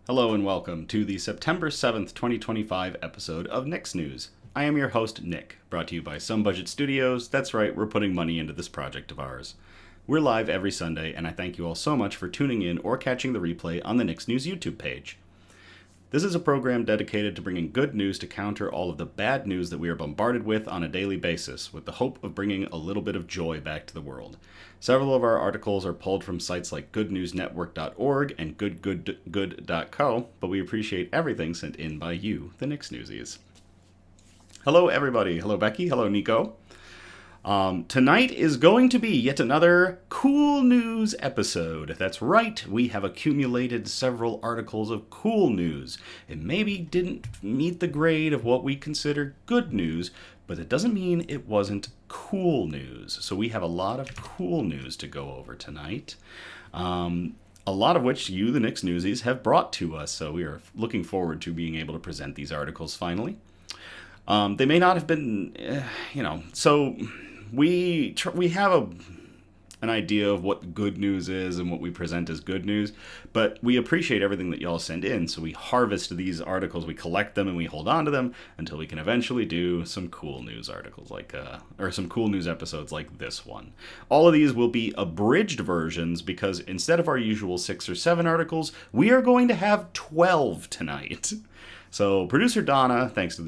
Hello and welcome to the September 7th, 2025 episode of Nick's News. I am your host, Nick, brought to you by Some Budget Studios. That's right, we're putting money into this project of ours. We're live every Sunday, and I thank you all so much for tuning in or catching the replay on the Nick's News YouTube page. This is a program dedicated to bringing good news to counter all of the bad news that we are bombarded with on a daily basis, with the hope of bringing a little bit of joy back to the world. Several of our articles are pulled from sites like goodnewsnetwork.org and goodgoodgood.co, but we appreciate everything sent in by you, the Nick's Newsies. Hello, everybody. Hello, Becky. Hello, Nico. Tonight is going to be yet another cool news episode. That's right, we have accumulated several articles of cool news. It maybe didn't meet the grade of what we consider good news, but it doesn't mean it wasn't cool news. So we have a lot of cool news to go over tonight. A lot of which you, the Nick's Newsies, have brought to us, so we are looking forward to being able to present these articles finally. They may not have been, so we have an idea of what good news is and what we present as good news, but we appreciate everything that y'all send in, so we harvest these articles, we collect them, and we hold on to them until we can eventually do some cool news articles or some cool news episodes like this one. All of these will be abridged versions because instead of our usual 6 or 7 articles, we are going to have 12 tonight. So producer Donna, due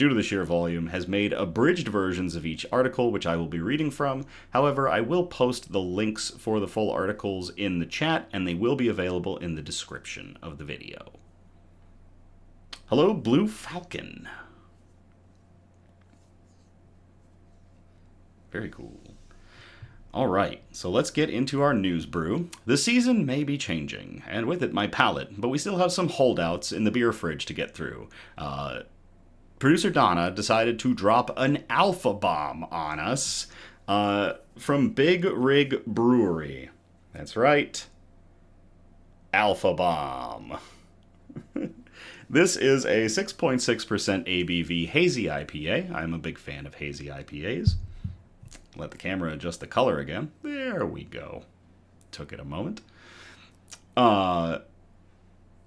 to the sheer volume, has made abridged versions of each article, which I will be reading from. However, I will post the links for the full articles in the chat, and they will be available in the description of the video. Hello, Blue Falcon. Very cool. All right, so let's get into our news brew. The season may be changing, and with it my palate, but we still have some holdouts in the beer fridge to get through. Producer Donna decided to drop an alpha bomb on us from Big Rig Brewery. That's right, alpha bomb. This is a 6.6% ABV Hazy IPA. I'm a big fan of Hazy IPAs. Let the camera adjust the color again. There we go. Took it a moment.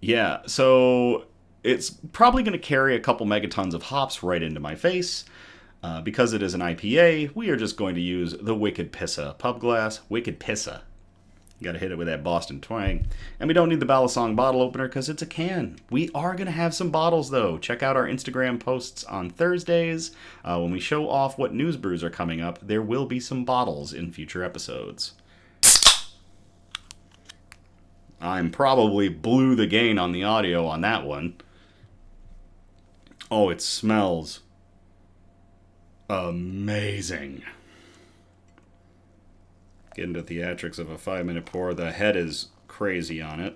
Yeah, so it's probably going to carry a couple megatons of hops right into my face. Because it is an IPA, we are just going to use the Wicked Pissa pub glass. Wicked Pissa. You gotta hit it with that Boston twang. And we don't need the Balisong bottle opener because it's a can. We are gonna have some bottles though. Check out our Instagram posts on Thursdays. When we show off what news brews are coming up, there will be some bottles in future episodes. I'm probably blew the gain on the audio on that one. Oh, it smells amazing. Get into theatrics of a 5-minute pour. The head is crazy on it.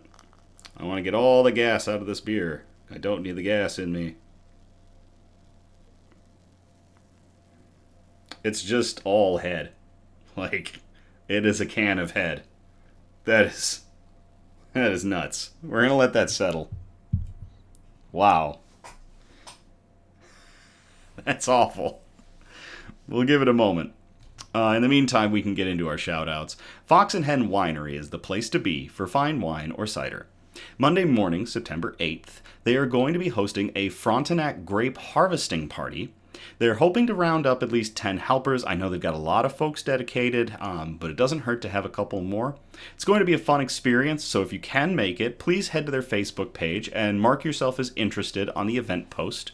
I want to get all the gas out of this beer. I don't need the gas in me. It's just all head. Like, it is a can of head. That is nuts. We're going to let that settle. Wow. That's awful. We'll give it a moment. In the meantime, we can get into our shout-outs. Fox and Hen Winery is the place to be for fine wine or cider. Monday morning, September 8th, they are going to be hosting a Frontenac grape harvesting party. They're hoping to round up at least 10 helpers. I know they've got a lot of folks dedicated, but it doesn't hurt to have a couple more. It's going to be a fun experience, so if you can make it, please head to their Facebook page and mark yourself as interested on the event post.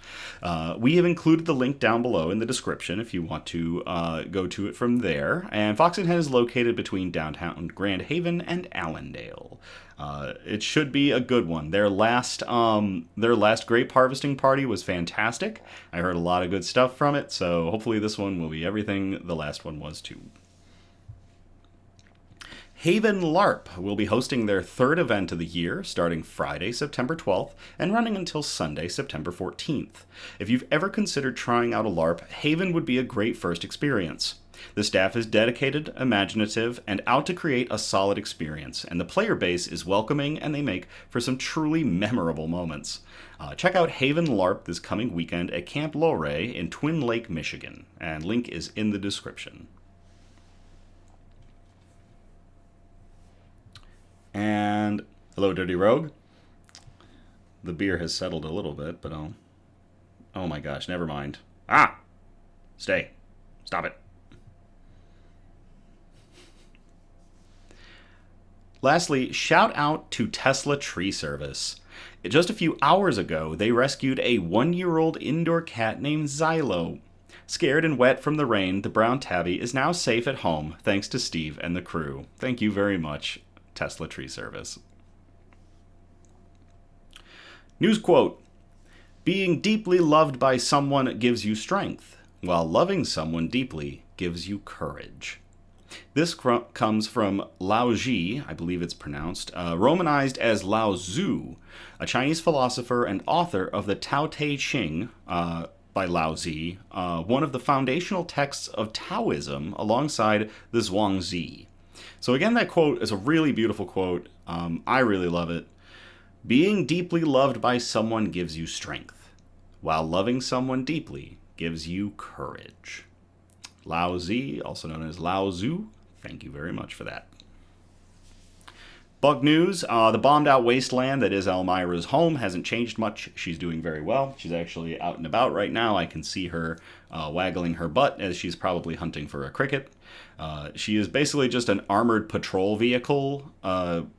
We have included the link down below in the description if you want to go to it from there. And Fox and Hen is located between downtown Grand Haven and Allendale. It should be a good one. Their last grape harvesting party was fantastic. I heard a lot of good stuff from it, so hopefully this one will be everything the last one was too. Haven LARP will be hosting their 3rd event of the year, starting Friday, September 12th, and running until Sunday, September 14th. If you've ever considered trying out a LARP, Haven would be a great first experience. The staff is dedicated, imaginative, and out to create a solid experience, and the player base is welcoming and they make for some truly memorable moments. Check out Haven LARP this coming weekend at Camp Lor-Ray in Twin Lake, Michigan, and link is in the description. And hello, Dirty Rogue. the beer has settled a little bit, but oh my gosh, never mind. Ah! Stay. Stop it. Lastly, shout out to Tesla Tree Service. Just a few hours ago, they rescued a 1-year-old indoor cat named Xylo. Scared and wet from the rain, the brown tabby is now safe at home thanks to Steve and the crew. Thank you very much, Tesla Tree Service. News quote: being deeply loved by someone gives you strength, while loving someone deeply gives you courage. This comes from Lao Ji, I believe it's pronounced, romanized as Lao Tzu, a Chinese philosopher and author of the Tao Te Ching by Lao Tzu, one of the foundational texts of Taoism alongside the Zhuangzi. So again, that quote is a really beautiful quote. I really love it. Being deeply loved by someone gives you strength, while loving someone deeply gives you courage. Lao Tzu, also known as Lao Tzu, thank you very much for that. Bug news, the bombed out wasteland that is Elmira's home hasn't changed much. She's doing very well. She's actually out and about right now. I can see her waggling her butt as she's probably hunting for a cricket. She is basically just an armored patrol vehicle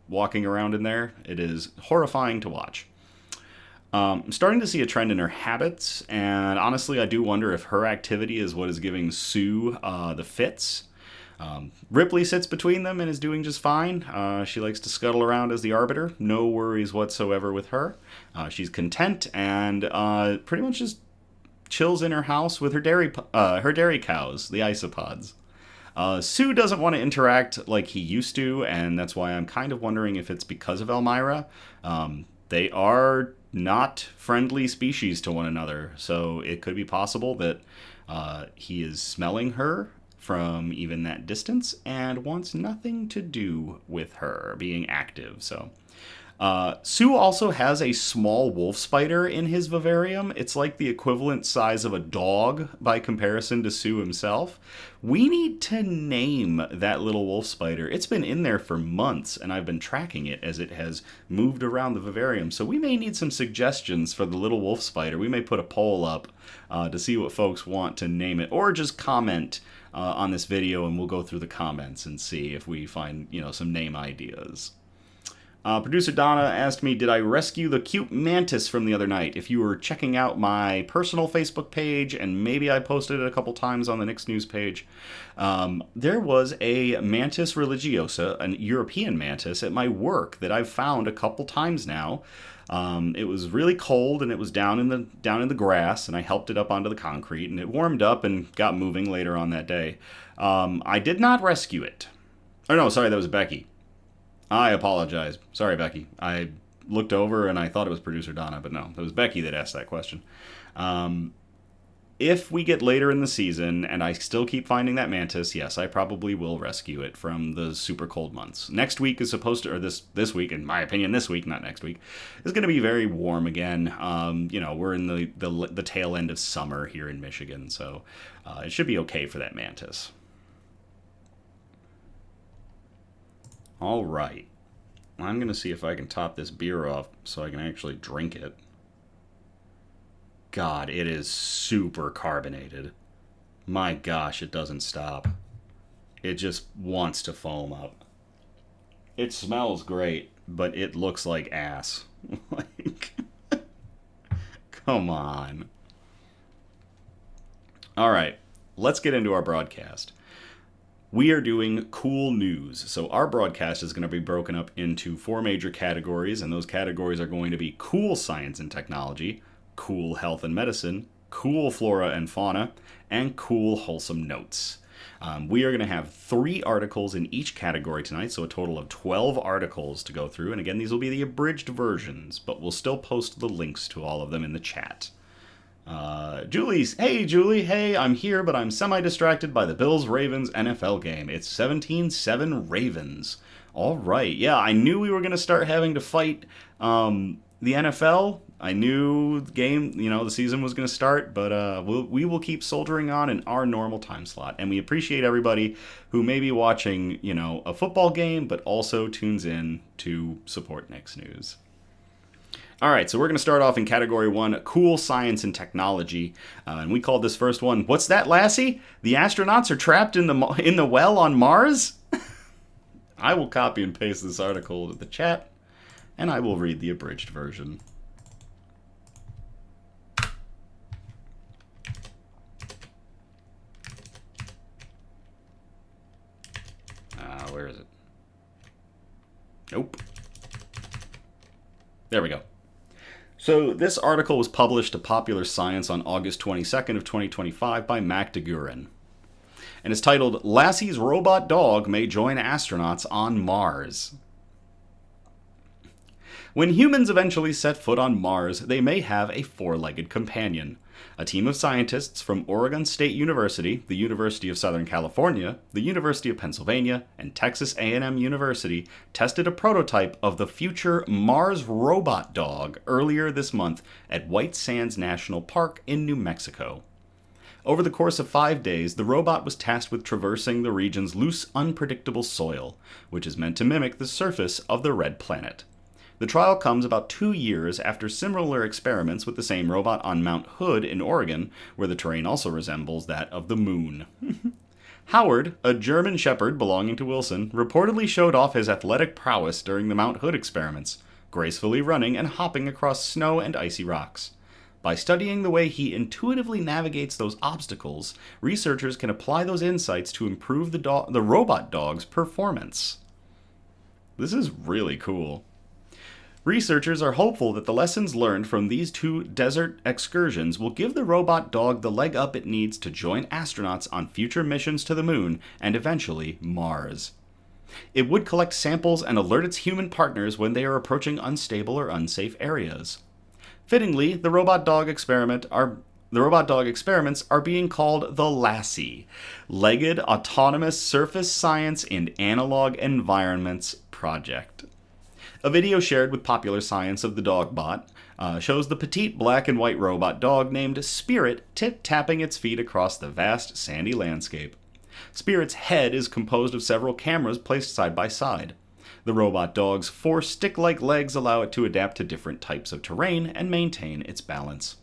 walking around in there. It is horrifying to watch. I'm starting to see a trend in her habits, and honestly, I do wonder if her activity is what is giving Sue the fits. Ripley sits between them and is doing just fine. She likes to scuttle around as the arbiter. No worries whatsoever with her. She's content and pretty much just chills in her house with her dairy cows, the isopods. Sue doesn't want to interact like he used to, and that's why I'm kind of wondering if it's because of Elmira. They are not friendly species to one another, so it could be possible that he is smelling her from even that distance and wants nothing to do with her being active. So Sue also has a small wolf spider in his vivarium. It's like the equivalent size of a dog by comparison to Sue himself. We need to name that little wolf spider. It's been in there for months, and I've been tracking it as it has moved around the vivarium. So we may need some suggestions for the little wolf spider. We may put a poll up to see what folks want to name it, or just comment on this video, and we'll go through the comments and see if we find, some name ideas. Producer Donna asked me, did I rescue the cute mantis from the other night? If you were checking out my personal Facebook page, and maybe I posted it a couple times on the Nick's News page, there was a mantis religiosa, an European mantis, at my work that I've found a couple times now. It was really cold, and it was down in the grass, and I helped it up onto the concrete, and it warmed up and got moving later on that day. I did not rescue it. Oh no, sorry, that was Becky. I apologize. Sorry, Becky. I looked over and I thought it was producer Donna, but no, it was Becky that asked that question. If we get later in the season and I still keep finding that mantis, yes, I probably will rescue it from the super cold months. Next week is supposed to, or this week, in my opinion, this week, not next week, is going to be very warm again. We're in the tail end of summer here in Michigan, so it should be okay for that mantis. All right. I'm going to see if I can top this beer off so I can actually drink it. God, it is super carbonated. My gosh, it doesn't stop. It just wants to foam up. It smells great, but it looks like ass. Come on. All right, let's get into our broadcast. We are doing cool news. So our broadcast is going to be broken up into 4 major categories, and those categories are going to be cool science and technology, cool health and medicine, cool flora and fauna, and cool wholesome notes. We are going to have 3 articles in each category tonight, so a total of 12 articles to go through. And again, these will be the abridged versions, but we'll still post the links to all of them in the chat. Hey Julie, I'm here, but I'm semi-distracted by the Bills-Ravens NFL game. It's 17-7 Ravens. All right, yeah, I knew we were going to start having to fight the NFL. I knew the game, the season was going to start, but we will keep soldiering on in our normal time slot. And we appreciate everybody who may be watching, a football game, but also tunes in to support Nick's News. All right, so we're going to start off in category 1, cool science and technology. And we called this first one, "What's that, Lassie? The astronauts are trapped in the well on Mars?" I will copy and paste this article to the chat, and I will read the abridged version. Where is it? Nope. There we go. So this article was published to Popular Science on August 22nd of 2025 by Mac DeGuerin. And it's titled, "Lassie's Robot Dog May Join Astronauts on Mars." When humans eventually set foot on Mars, they may have a four-legged companion. A team of scientists from Oregon State University, the University of Southern California, the University of Pennsylvania, and Texas A&M University tested a prototype of the future Mars robot dog earlier this month at White Sands National Park in New Mexico. Over the course of 5 days, the robot was tasked with traversing the region's loose, unpredictable soil, which is meant to mimic the surface of the red planet. The trial comes about 2 years after similar experiments with the same robot on Mount Hood in Oregon, where the terrain also resembles that of the moon. Howard, a German shepherd belonging to Wilson, reportedly showed off his athletic prowess during the Mount Hood experiments, gracefully running and hopping across snow and icy rocks. By studying the way he intuitively navigates those obstacles, researchers can apply those insights to improve the robot dog's performance. This is really cool. Researchers are hopeful that the lessons learned from these 2 desert excursions will give the robot dog the leg up it needs to join astronauts on future missions to the moon and eventually Mars. It would collect samples and alert its human partners when they are approaching unstable or unsafe areas. Fittingly, the robot dog experiments are being called the Lassie, Legged Autonomous Surface Science in Analog Environments Project. A video shared with Popular Science of the Dogbot shows the petite black and white robot dog named Spirit tip-tapping its feet across the vast sandy landscape. Spirit's head is composed of several cameras placed side by side. The robot dog's 4 stick-like legs allow it to adapt to different types of terrain and maintain its balance.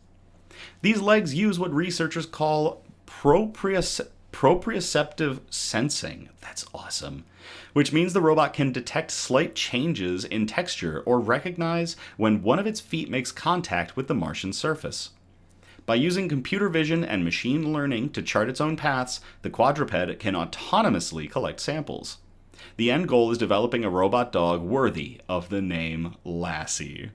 These legs use what researchers call proprioceptive sensing. That's awesome. Which means the robot can detect slight changes in texture or recognize when one of its feet makes contact with the Martian surface. By using computer vision and machine learning to chart its own paths, the quadruped can autonomously collect samples. The end goal is developing a robot dog worthy of the name Lassie.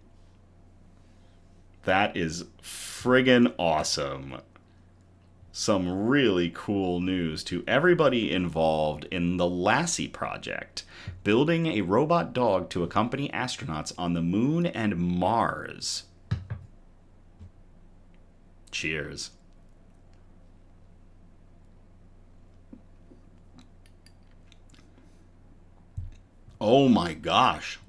That is friggin' awesome. Some really cool news to everybody involved in the Lassie project, building a robot dog to accompany astronauts on the moon and Mars. Cheers. Oh my gosh.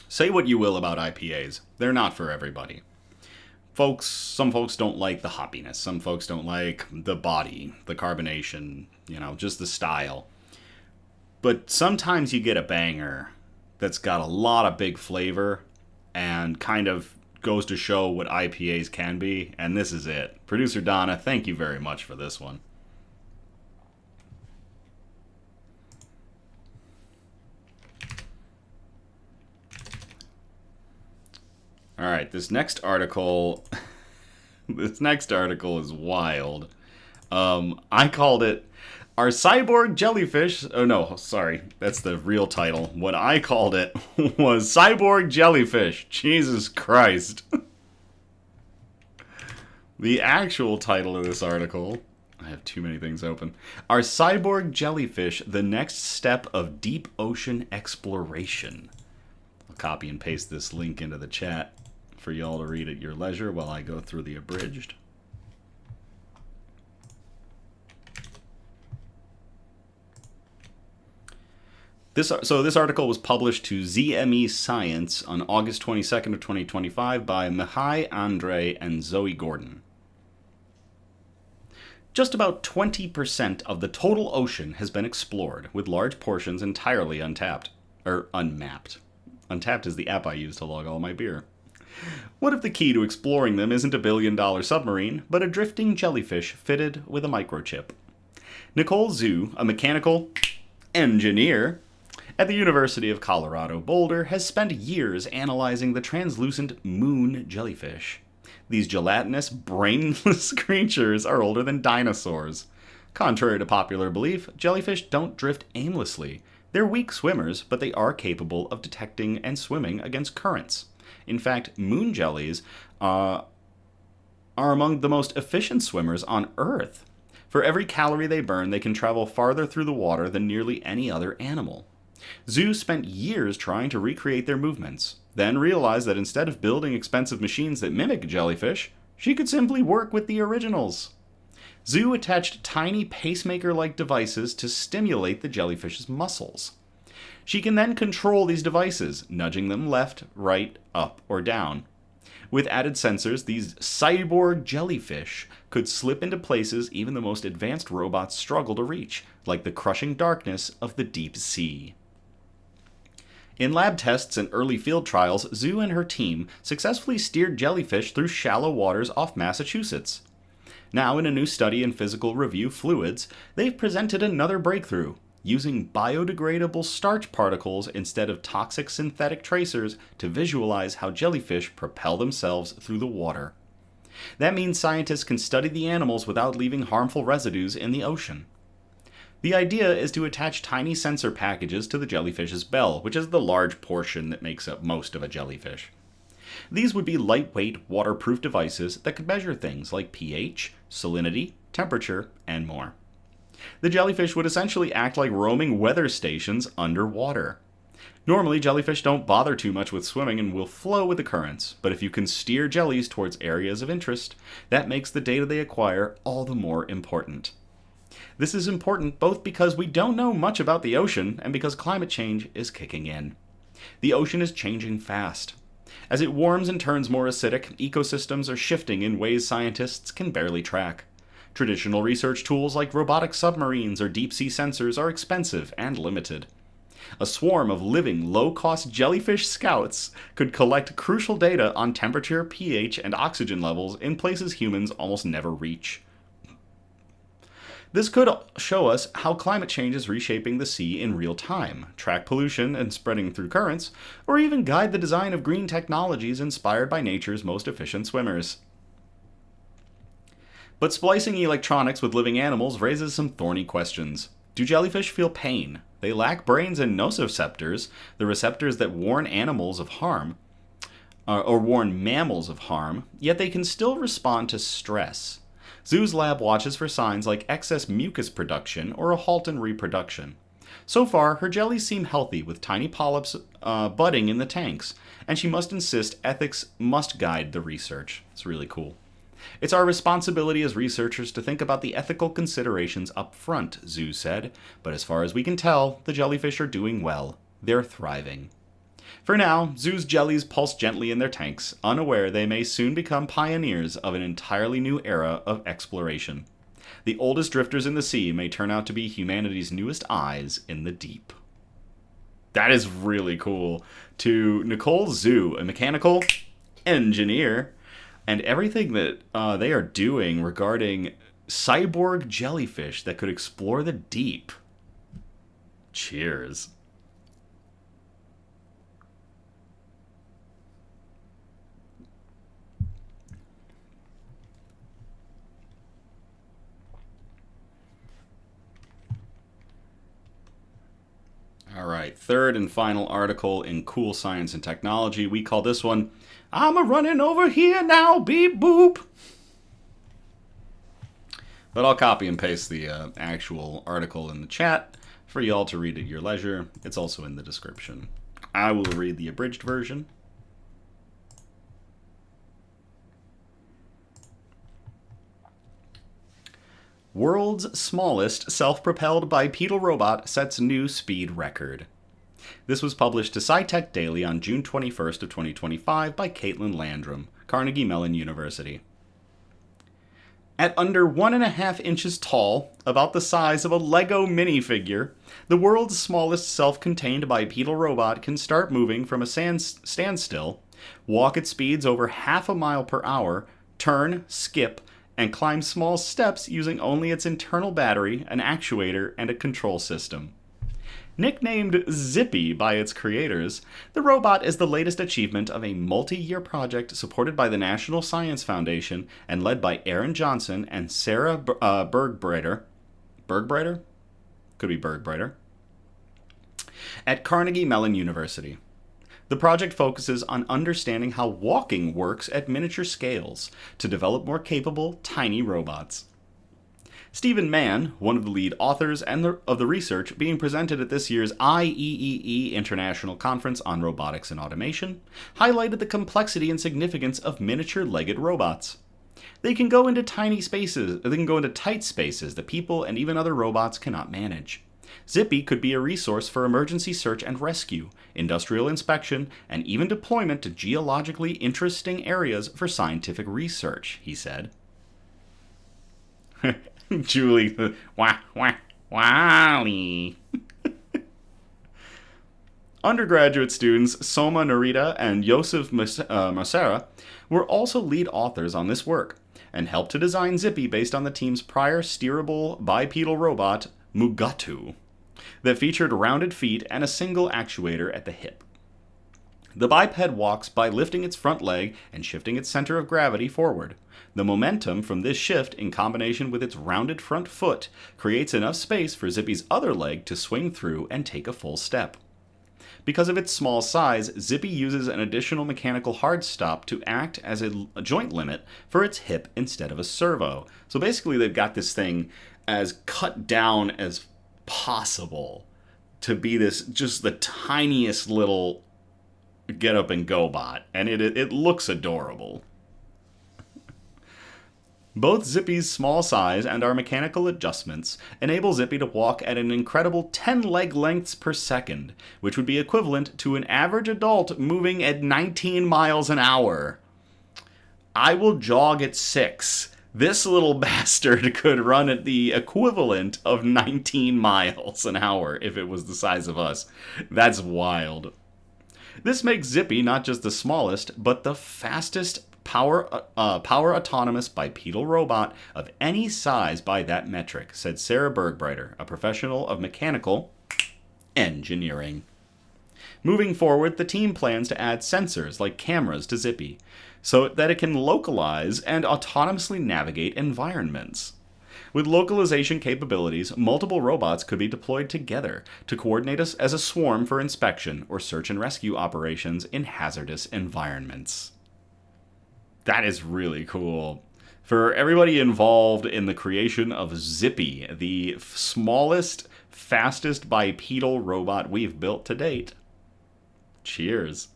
Say what you will about IPAs. They're not for everybody. Some folks don't like the hoppiness. Some folks don't like the body, the carbonation, just the style. But sometimes you get a banger that's got a lot of big flavor and kind of goes to show what IPAs can be, and this is it. Producer Donna, thank you very much for this one. All right, this next article is wild. I called it, "Are Cyborg Jellyfish..." Oh no, sorry, that's the real title. What I called it was "Cyborg Jellyfish." Jesus Christ. The actual title of this article, I have too many things open. "Are cyborg jellyfish the next step of deep ocean exploration?" I'll copy and paste this link into the chat for y'all to read at your leisure while I go through the abridged. This article was published to ZME Science on August 22nd of 2025 by Mihai Andre and Zoe Gordon. Just about 20% of the total ocean has been explored, with large portions entirely unmapped. Untapped is the app I use to log all my beer. What if the key to exploring them isn't a billion-dollar submarine, but a drifting jellyfish fitted with a microchip? Nicole Zhu, a mechanical engineer at the University of Colorado Boulder, has spent years analyzing the translucent moon jellyfish. These gelatinous, brainless creatures are older than dinosaurs. Contrary to popular belief, jellyfish don't drift aimlessly. They're weak swimmers, but they are capable of detecting and swimming against currents. In fact, moon jellies are among the most efficient swimmers on Earth. For every calorie they burn, they can travel farther through the water than nearly any other animal. Zhu spent years trying to recreate their movements, then realized that instead of building expensive machines that mimic jellyfish, she could simply work with the originals. Zhu attached tiny pacemaker-like devices to stimulate the jellyfish's muscles. She can then control these devices, nudging them left, right, up, or down. With added sensors, these cyborg jellyfish could slip into places even the most advanced robots struggle to reach, like the crushing darkness of the deep sea. In lab tests and early field trials, Zhu and her team successfully steered jellyfish through shallow waters off Massachusetts. Now, in a new study in Physical Review Fluids, they've presented another breakthrough, using biodegradable starch particles instead of toxic synthetic tracers to visualize how jellyfish propel themselves through the water. That means scientists can study the animals without leaving harmful residues in the ocean. The idea is to attach tiny sensor packages to the jellyfish's bell, which is the large portion that makes up most of a jellyfish. These would be lightweight, waterproof devices that could measure things like pH, salinity, temperature, and more. The jellyfish would essentially act like roaming weather stations underwater. Normally, jellyfish don't bother too much with swimming and will flow with the currents, but if you can steer jellies towards areas of interest, that makes the data they acquire all the more important. This is important both because we don't know much about the ocean and because climate change is kicking in. The ocean is changing fast. As it warms and turns more acidic, ecosystems are shifting in ways scientists can barely track. Traditional research tools like robotic submarines or deep-sea sensors are expensive and limited. A swarm of living, low-cost jellyfish scouts could collect crucial data on temperature, pH, and oxygen levels in places humans almost never reach. This could show us how climate change is reshaping the sea in real time, track pollution and spreading through currents, or even guide the design of green technologies inspired by nature's most efficient swimmers. But splicing electronics with living animals raises some thorny questions. Do jellyfish feel pain? They lack brains and nociceptors, the receptors that warn animals of harm, or warn mammals of harm, yet they can still respond to stress. Zhu's lab watches for signs like excess mucus production or a halt in reproduction. So far, her jellies seem healthy with tiny polyps budding in the tanks, and she must insist ethics must guide the research. It's really cool. It's our responsibility as researchers to think about the ethical considerations up front, Zhu said, but as far as we can tell, the jellyfish are doing well. They're thriving. For now, Zhu's jellies pulse gently in their tanks, unaware they may soon become pioneers of an entirely new era of exploration. The oldest drifters in the sea may turn out to be humanity's newest eyes in the deep. That is really cool. To Nicole Zhu, a mechanical engineer, and everything that they are doing regarding cyborg jellyfish that could explore the deep. Cheers. All right, third and final article in Cool Science and Technology. We call this one, I'm a-running over here now, beep boop. But I'll copy and paste the actual article in the chat for y'all to read at your leisure. It's also in the description. I will read the abridged version. World's smallest self-propelled bipedal robot sets new speed record. This was published to SciTech Daily on June 21st of 2025 by Caitlin Landrum, Carnegie Mellon University. At under 1.5 inches tall, about the size of a Lego minifigure, the world's smallest self-contained bipedal robot can start moving from a standstill, walk at speeds over half a mile per hour, turn, skip, and climb small steps using only its internal battery, an actuator, and a control system. Nicknamed Zippy by its creators, the robot is the latest achievement of a multi-year project supported by the National Science Foundation and led by Aaron Johnson and Sarah Bergbreder. Bergbreder? Could be Bergbreder. At Carnegie Mellon University. The project focuses on understanding how walking works at miniature scales to develop more capable, tiny robots. Stephen Mann, one of the lead authors of the research being presented at this year's IEEE International Conference on Robotics and Automation, highlighted the complexity and significance of miniature-legged robots. They can go into tight spaces that people and even other robots cannot manage. Zippy could be a resource for emergency search and rescue, industrial inspection, and even deployment to geologically interesting areas for scientific research, he said. Julie, Wally. Undergraduate students Soma Narita and Yosef Masera were also lead authors on this work and helped to design Zippy based on the team's prior steerable bipedal robot, Mugatu, that featured rounded feet and a single actuator at the hip. The biped walks by lifting its front leg and shifting its center of gravity forward. The momentum from this shift, in combination with its rounded front foot, creates enough space for Zippy's other leg to swing through and take a full step. Because of its small size, Zippy uses an additional mechanical hard stop to act as a joint limit for its hip instead of a servo. So basically they've got this thing as cut down as possible to be this just the tiniest little get up and go bot, and it looks adorable. Both Zippy's small size and our mechanical adjustments enable Zippy to walk at an incredible 10 leg lengths per second, which would be equivalent to an average adult moving at 19 miles an hour. I will jog at 6. This little bastard could run at the equivalent of 19 miles an hour if it was the size of us. That's wild. This makes Zippy not just the smallest, but the fastest power autonomous bipedal robot of any size by that metric, said Sarah Bergbreder, a professional of mechanical engineering. Moving forward, the team plans to add sensors like cameras to Zippy, so that it can localize and autonomously navigate environments. With localization capabilities, multiple robots could be deployed together to coordinate as a swarm for inspection or search and rescue operations in hazardous environments. That is really cool. For everybody involved in the creation of Zippy, the smallest, fastest bipedal robot we've built to date. Cheers.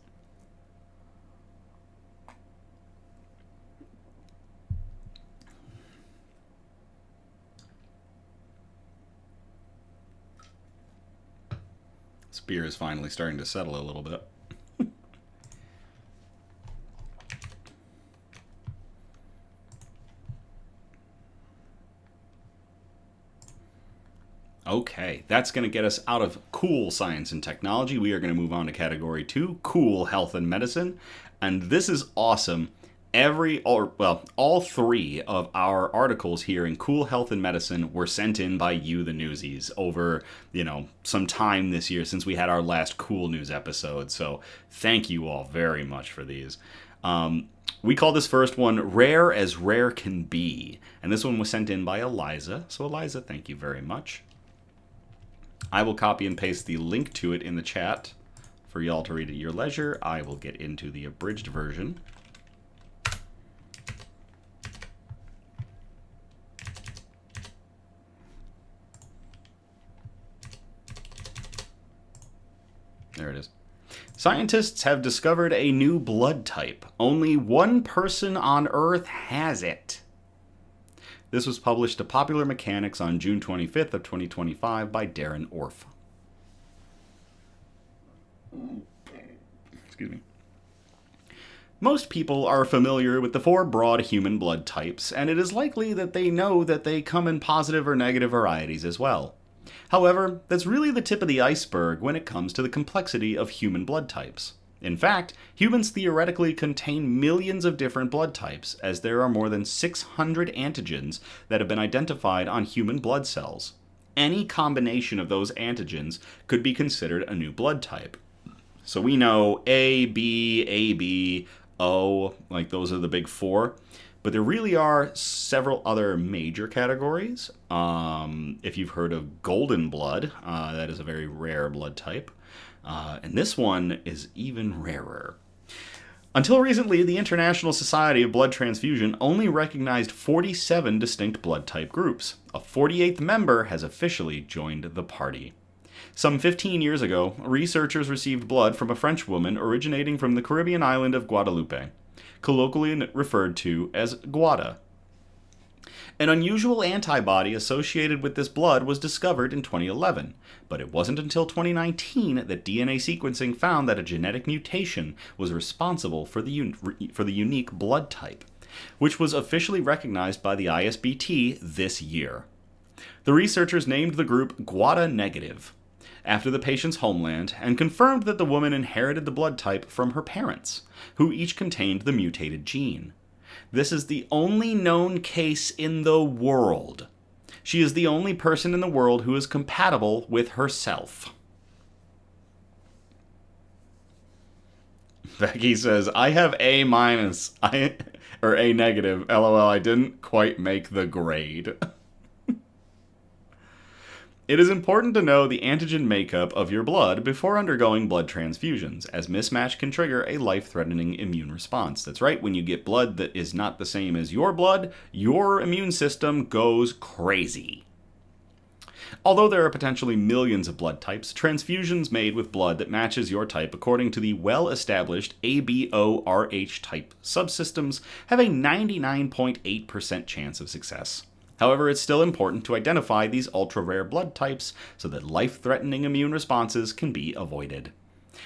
This beer is finally starting to settle a little bit. Okay, that's going to get us out of cool science and technology. We are going to move on to category 2, cool health and medicine. And this is awesome. All 3 of our articles here in Cool Health and Medicine were sent in by you, the newsies, over, some time this year since we had our last cool news episode. So thank you all very much for these. We call this first one Rare as Rare Can Be. And this one was sent in by Eliza. So Eliza, thank you very much. I will copy and paste the link to it in the chat for y'all to read at your leisure. I will get into the abridged version. There it is. Scientists have discovered a new blood type. Only one person on Earth has it. This was published to Popular Mechanics on June 25th of 2025 by Darren Orff. Excuse me. Most people are familiar with the four broad human blood types, and it is likely that they know that they come in positive or negative varieties as well. However, that's really the tip of the iceberg when it comes to the complexity of human blood types. In fact, humans theoretically contain millions of different blood types, as there are more than 600 antigens that have been identified on human blood cells. Any combination of those antigens could be considered a new blood type. So we know A, B, O, like those are the big four. But there really are several other major categories. If you've heard of golden blood, that is a very rare blood type. And this one is even rarer. Until recently, the International Society of Blood Transfusion only recognized 47 distinct blood type groups. A 48th member has officially joined the party. Some 15 years ago, researchers received blood from a French woman originating from the Caribbean island of Guadeloupe, colloquially referred to as Guada. An unusual antibody associated with this blood was discovered in 2011, but it wasn't until 2019 that DNA sequencing found that a genetic mutation was responsible for the unique blood type, which was officially recognized by the ISBT this year. The researchers named the group Guada negative after the patient's homeland and confirmed that the woman inherited the blood type from her parents, who each contained the mutated gene. This is the only known case in the world. She is the only person in the world who is compatible with herself. Becky says, I have A minus, or A negative. LOL, I didn't quite make the grade. It is important to know the antigen makeup of your blood before undergoing blood transfusions, as mismatch can trigger a life-threatening immune response. That's right, when you get blood that is not the same as your blood, your immune system goes crazy. Although there are potentially millions of blood types, transfusions made with blood that matches your type according to the well-established ABO-RH type subsystems have a 99.8% chance of success. However, it's still important to identify these ultra-rare blood types so that life-threatening immune responses can be avoided.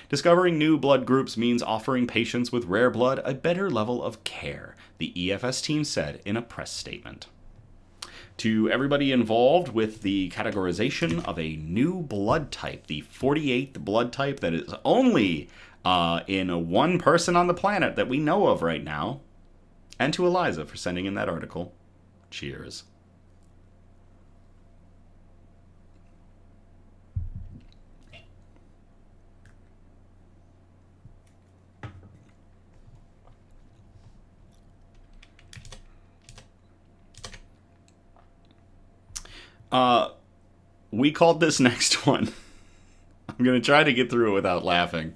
Discovering new blood groups means offering patients with rare blood a better level of care, the EFS team said in a press statement. To everybody involved with the categorization of a new blood type, the 48th blood type that is only in one person on the planet that we know of right now, and to Eliza for sending in that article, cheers. We called this next one. I'm going to try to get through it without laughing.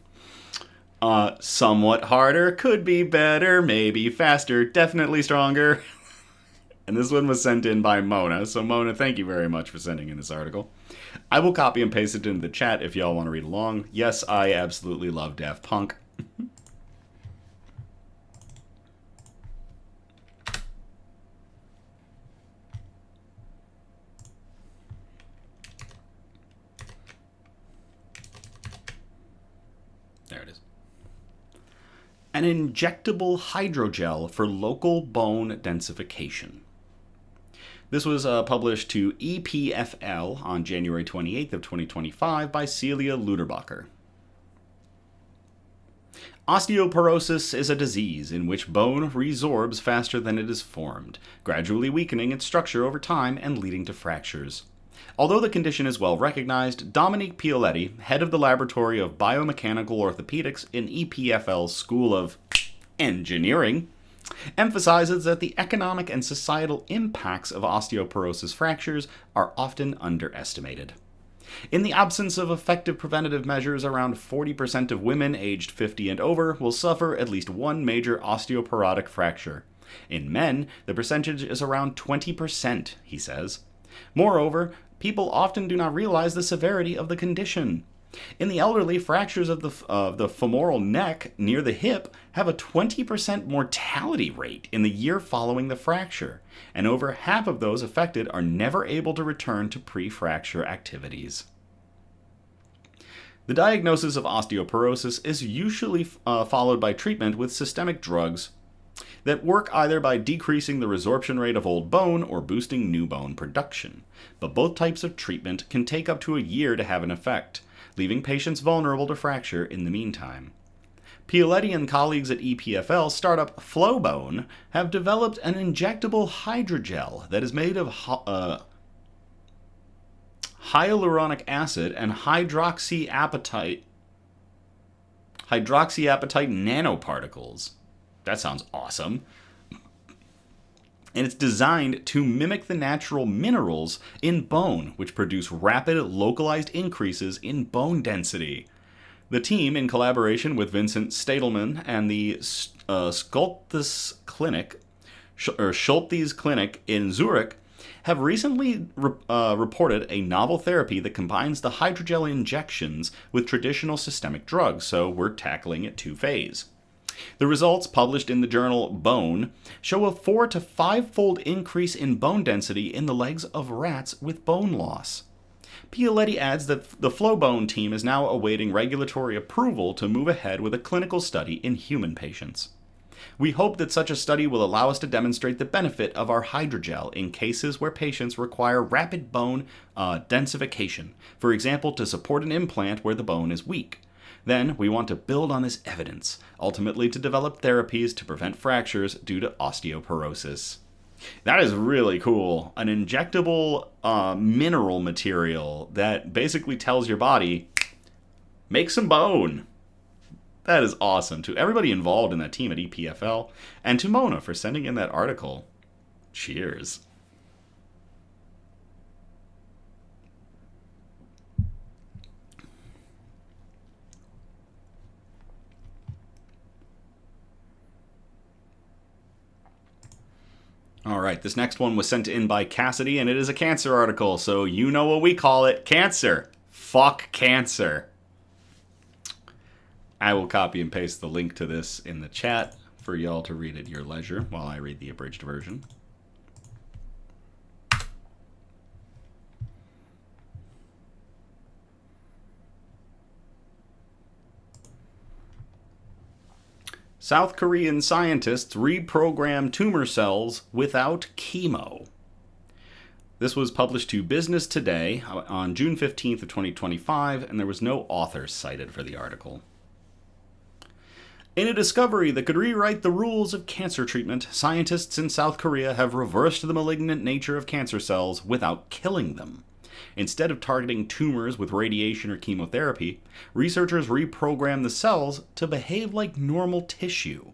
Somewhat harder, could be better, maybe faster, definitely stronger. And this one was sent in by Mona. So Mona, thank you very much for sending in this article. I will copy and paste it into the chat if y'all want to read along. Yes, I absolutely love Daft Punk. There it is. An injectable hydrogel for local bone densification. This was published to EPFL on January 28th of 2025 by Celia Luderbacher. Osteoporosis is a disease in which bone resorbs faster than it is formed, gradually weakening its structure over time and leading to fractures. Although the condition is well recognized, Dominique Pioletti, head of the Laboratory of Biomechanical Orthopedics in EPFL's School of Engineering, emphasizes that the economic and societal impacts of osteoporosis fractures are often underestimated. In the absence of effective preventative measures, around 40% of women aged 50 and over will suffer at least one major osteoporotic fracture. In men, the percentage is around 20%, he says. Moreover, people often do not realize the severity of the condition. In the elderly, fractures of the femoral neck near the hip have a 20% mortality rate in the year following the fracture, and over half of those affected are never able to return to pre-fracture activities. The diagnosis of osteoporosis is usually followed by treatment with systemic drugs that work either by decreasing the resorption rate of old bone or boosting new bone production. But both types of treatment can take up to a year to have an effect, leaving patients vulnerable to fracture in the meantime. Pioletti and colleagues at EPFL startup Flowbone have developed an injectable hydrogel that is made of hyaluronic acid and hydroxyapatite nanoparticles. That sounds awesome. And it's designed to mimic the natural minerals in bone, which produce rapid, localized increases in bone density. The team, in collaboration with Vincent Stadelman and the Schultes Clinic in Zurich, have recently reported a novel therapy that combines the hydrogel injections with traditional systemic drugs, so we're tackling it two-phase. The results, published in the journal Bone, show a 4 to 5-fold increase in bone density in the legs of rats with bone loss. Pioletti adds that the Flowbone team is now awaiting regulatory approval to move ahead with a clinical study in human patients. We hope that such a study will allow us to demonstrate the benefit of our hydrogel in cases where patients require rapid bone densification, for example, to support an implant where the bone is weak. Then, we want to build on this evidence, ultimately to develop therapies to prevent fractures due to osteoporosis. That is really cool. An injectable mineral material that basically tells your body, make some bone. That is awesome. To everybody involved in that team at EPFL, and to Mona for sending in that article. Cheers. All right, this next one was sent in by Cassidy, and it is a cancer article, so you know what we call it. Cancer. Fuck cancer. I will copy and paste the link to this in the chat for y'all to read at your leisure while I read the abridged version. South Korean scientists reprogram tumor cells without chemo. This was published to Business Today on June 15th of 2025, and there was no author cited for the article. In a discovery that could rewrite the rules of cancer treatment, scientists in South Korea have reversed the malignant nature of cancer cells without killing them. Instead of targeting tumors with radiation or chemotherapy, researchers reprogram the cells to behave like normal tissue.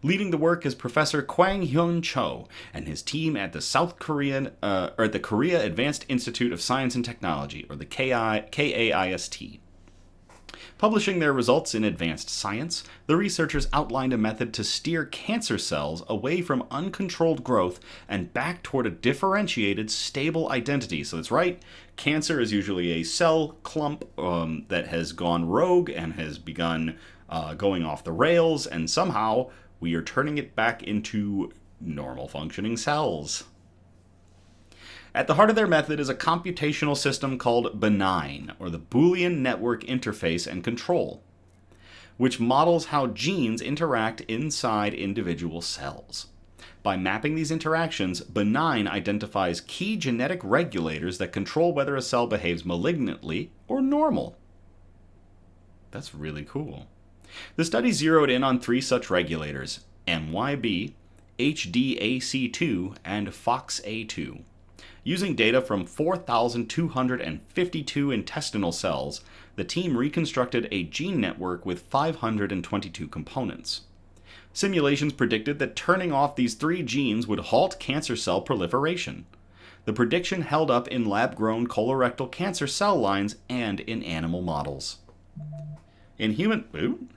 Leading the work is Professor Kwang Hyun Cho and his team at the Korea Advanced Institute of Science and Technology, or the KAIST. Publishing their results in Advanced Science, the researchers outlined a method to steer cancer cells away from uncontrolled growth and back toward a differentiated, stable identity. So that's right, cancer is usually a cell clump that has gone rogue and has begun going off the rails, and somehow we are turning it back into normal functioning cells. At the heart of their method is a computational system called Benign, or the Boolean Network Interface and Control, which models how genes interact inside individual cells. By mapping these interactions, Benign identifies key genetic regulators that control whether a cell behaves malignantly or normal. That's really cool. The study zeroed in on 3 such regulators: MYB, HDAC2, and FOXA2. Using data from 4,252 intestinal cells, the team reconstructed a gene network with 522 components. Simulations predicted that turning off these 3 genes would halt cancer cell proliferation. The prediction held up in lab-grown colorectal cancer cell lines and in animal models. In human... Ooh,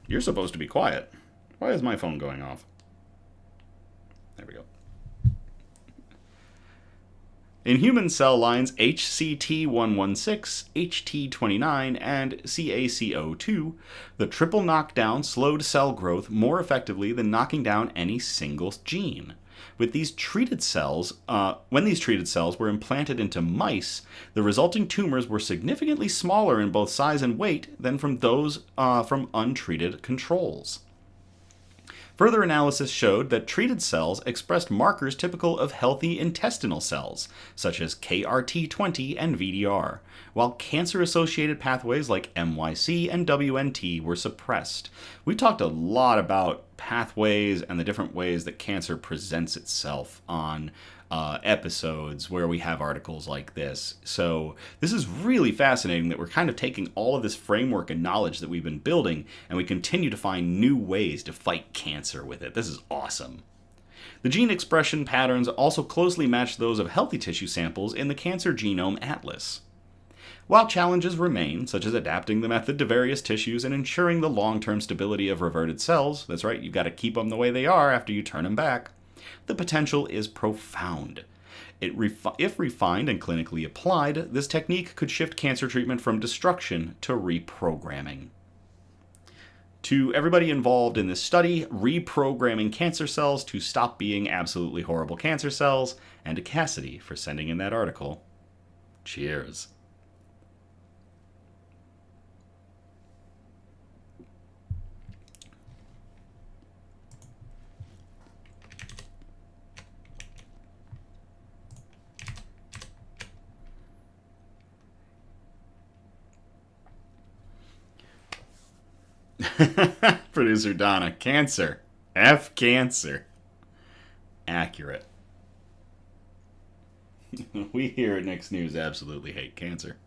you're supposed to be quiet. Why is my phone going off? There we go. In human cell lines HCT116, HT29, and CACO2, the triple knockdown slowed cell growth more effectively than knocking down any single gene. With these treated cells, when these treated cells were implanted into mice, the resulting tumors were significantly smaller in both size and weight than from those from untreated controls. Further analysis showed that treated cells expressed markers typical of healthy intestinal cells, such as KRT20 and VDR, while cancer-associated pathways like MYC and WNT were suppressed. We talked a lot about pathways and the different ways that cancer presents itself on episodes where we have articles like this. So this is really fascinating that we're kind of taking all of this framework and knowledge that we've been building, and we continue to find new ways to fight cancer with it. This is awesome. The gene expression patterns also closely match those of healthy tissue samples in the Cancer Genome Atlas. While challenges remain, such as adapting the method to various tissues and ensuring the long-term stability of reverted cells — that's right, you've got to keep them the way they are after you turn them back — the potential is profound. If refined and clinically applied, this technique could shift cancer treatment from destruction to reprogramming. To everybody involved in this study, reprogramming cancer cells to stop being absolutely horrible cancer cells, and to Cassidy for sending in that article, cheers. Producer Donna, cancer. F cancer. Accurate. We here at Nick's News absolutely hate cancer.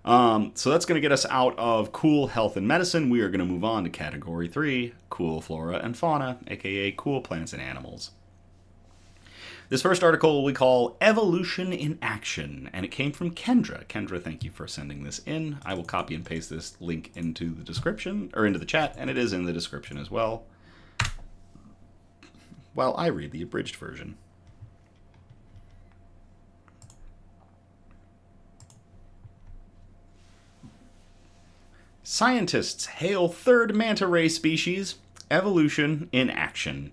So that's going to get us out of cool health and medicine. We are going to move on to category 3, cool flora and fauna, aka cool plants and animals. This first article we call Evolution in Action, and it came from Kendra. Kendra, thank you for sending this in. I will copy and paste this link into the description, or into the chat, and it is in the description as well, while I read the abridged version. Scientists hail third manta ray species, evolution in action.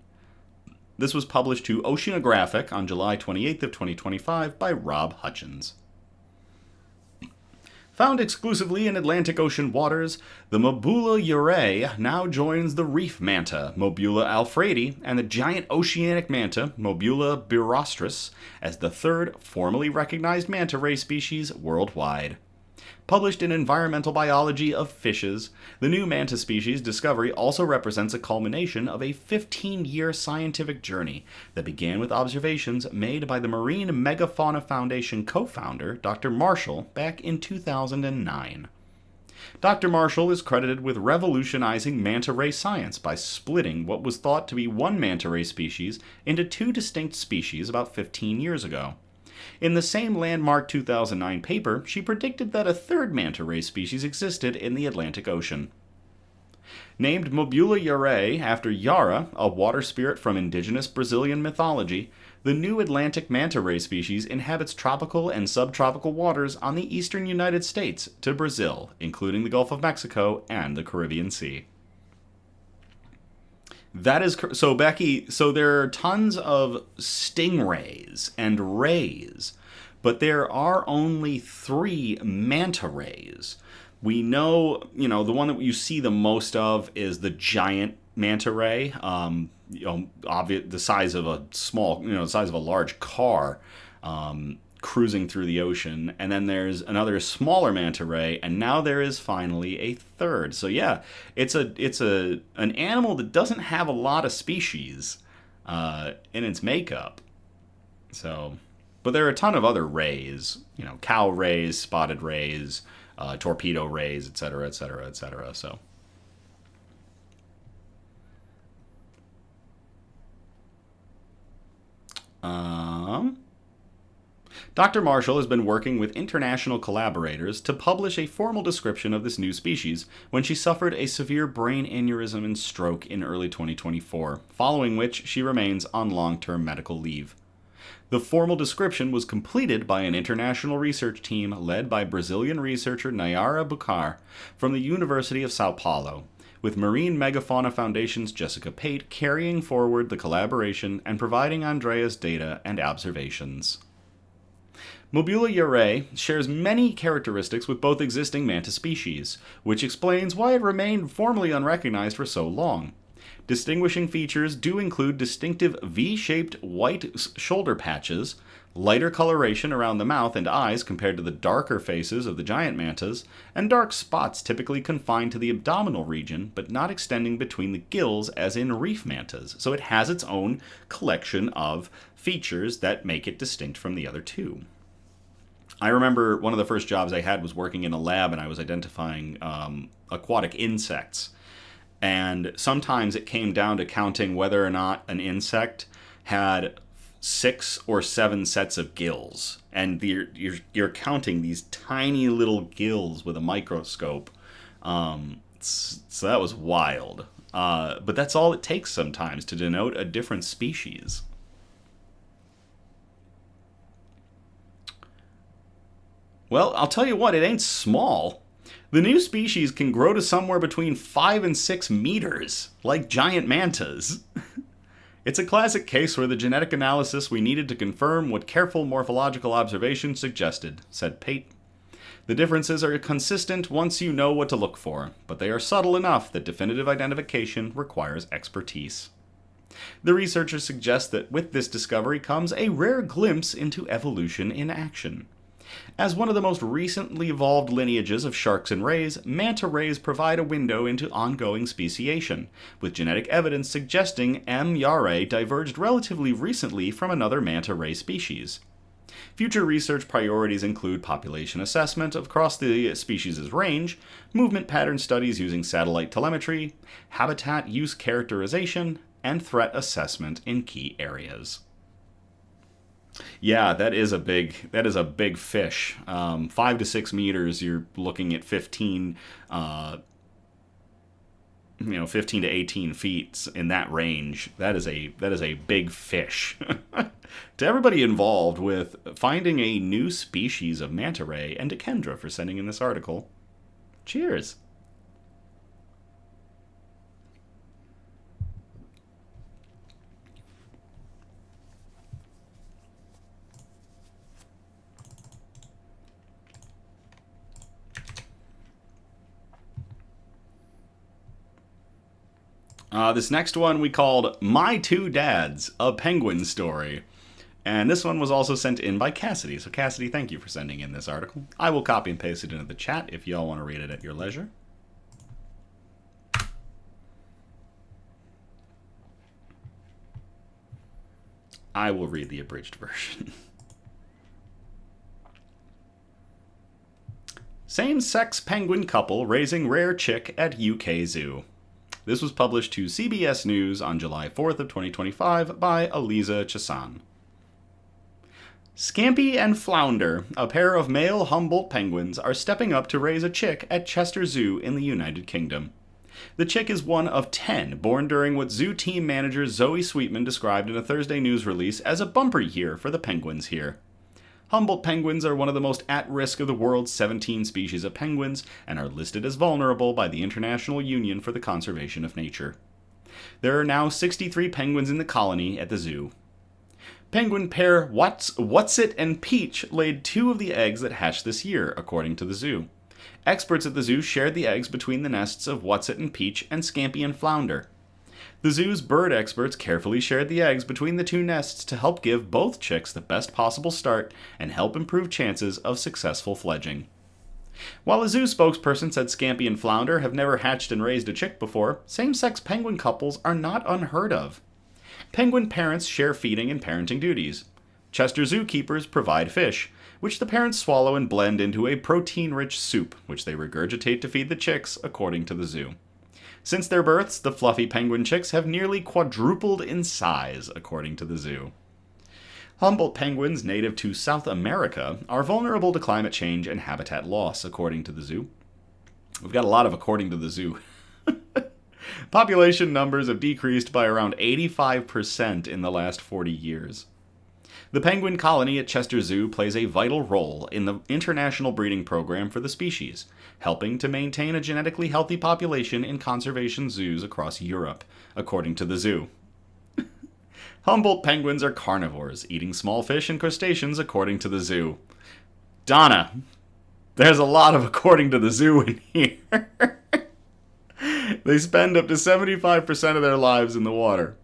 This was published to Oceanographic on July 28th of 2025 by Rob Hutchins. Found exclusively in Atlantic Ocean waters, the Mobula-Ray now joins the reef manta, Mobula alfredi, and the giant oceanic manta, Mobula birostris, as the third formally recognized manta ray species worldwide. Published in Environmental Biology of Fishes, the new manta species discovery also represents a culmination of a 15-year scientific journey that began with observations made by the Marine Megafauna Foundation co-founder, Dr. Marshall, back in 2009. Dr. Marshall is credited with revolutionizing manta ray science by splitting what was thought to be one manta ray species into two distinct species about 15 years ago. In the same landmark 2009 paper, she predicted that a third manta ray species existed in the Atlantic Ocean. Named Mobula-Ray after Yara, a water spirit from indigenous Brazilian mythology, the new Atlantic manta ray species inhabits tropical and subtropical waters on the eastern United States to Brazil, including the Gulf of Mexico and the Caribbean Sea. That is so, Becky. So there are tons of stingrays and rays, but there are only 3 manta rays. We know, the one that you see the most of is the giant manta ray. The size of a small, the size of a large car, cruising through the ocean, and then there's another smaller manta ray, and now there is finally a third. So yeah, it's an animal that doesn't have a lot of species in its makeup. So, but there are a ton of other rays, cow rays, spotted rays, torpedo rays, etc., etc., etc. So. Dr. Marshall has been working with international collaborators to publish a formal description of this new species when she suffered a severe brain aneurysm and stroke in early 2024, following which she remains on long-term medical leave. The formal description was completed by an international research team led by Brazilian researcher Nayara Bucar from the University of Sao Paulo, with Marine Megafauna Foundation's Jessica Pate carrying forward the collaboration and providing Andrea's data and observations. Mobula urae shares many characteristics with both existing mantis species, which explains why it remained formerly unrecognized for so long. Distinguishing features do include distinctive V-shaped white shoulder patches, lighter coloration around the mouth and eyes compared to the darker faces of the giant mantas, and dark spots typically confined to the abdominal region but not extending between the gills as in reef mantas. So it has its own collection of features that make it distinct from the other two. I remember one of the first jobs I had was working in a lab, and I was identifying aquatic insects. And sometimes it came down to counting whether or not an insect had 6 or 7 sets of gills. And you're counting these tiny little gills with a microscope. So that was wild. But that's all it takes sometimes to denote a different species. Well, I'll tell you what, it ain't small. The new species can grow to somewhere between 5 and 6 meters, like giant mantas. It's a classic case where the genetic analysis we needed to confirm what careful morphological observation suggested, said Pate. The differences are consistent once you know what to look for, but they are subtle enough that definitive identification requires expertise. The researchers suggest that with this discovery comes a rare glimpse into evolution in action. As one of the most recently evolved lineages of sharks and rays, manta rays provide a window into ongoing speciation, with genetic evidence suggesting M. yare diverged relatively recently from another manta ray species. Future research priorities include population assessment across the species' range, movement pattern studies using satellite telemetry, habitat use characterization, and threat assessment in key areas. Yeah, that is a big fish. 5 to 6 meters, you're looking at 15 to 18 feet in that range. That is a big fish. To everybody involved with finding a new species of manta ray, and to Kendra for sending in this article, cheers. This next one we called My Two Dads, a Penguin Story. And this one was also sent in by Cassidy. So Cassidy, thank you for sending in this article. I will copy and paste it into the chat if y'all want to read it at your leisure. I will read the abridged version. Same-sex penguin couple raising rare chick at UK Zoo. This was published to CBS News on July 4th of 2025 by Eliza Chasan. Scampy and Flounder, a pair of male Humboldt penguins, are stepping up to raise a chick at Chester Zoo in the United Kingdom. The chick is one of 10 born during what zoo team manager Zoe Sweetman described in a Thursday news release as a bumper year for the penguins here. Humboldt penguins are one of the most at-risk of the world's 17 species of penguins and are listed as vulnerable by the International Union for the Conservation of Nature. There are now 63 penguins in the colony at the zoo. Penguin pair Whatsit and Peach laid 2 of the eggs that hatched this year, according to the zoo. Experts at the zoo shared the eggs between the nests of Whatsit and Peach and Scampy and Flounder. The zoo's bird experts carefully shared the eggs between the 2 nests to help give both chicks the best possible start and help improve chances of successful fledging. While a zoo spokesperson said Scampy and Flounder have never hatched and raised a chick before, same-sex penguin couples are not unheard of. Penguin parents share feeding and parenting duties. Chester zookeepers provide fish, which the parents swallow and blend into a protein-rich soup, which they regurgitate to feed the chicks, according to the zoo. Since their births, the fluffy penguin chicks have nearly quadrupled in size, according to the zoo. Humboldt penguins native to South America are vulnerable to climate change and habitat loss, according to the zoo. We've got a lot of according to the zoo. Population numbers have decreased by around 85% in the last 40 years. The penguin colony at Chester Zoo plays a vital role in the international breeding program for the species, helping to maintain a genetically healthy population in conservation zoos across Europe, according to the zoo. Humboldt penguins are carnivores, eating small fish and crustaceans according to the zoo. Donna, there's a lot of according to the zoo in here. They spend up to 75% of their lives in the water.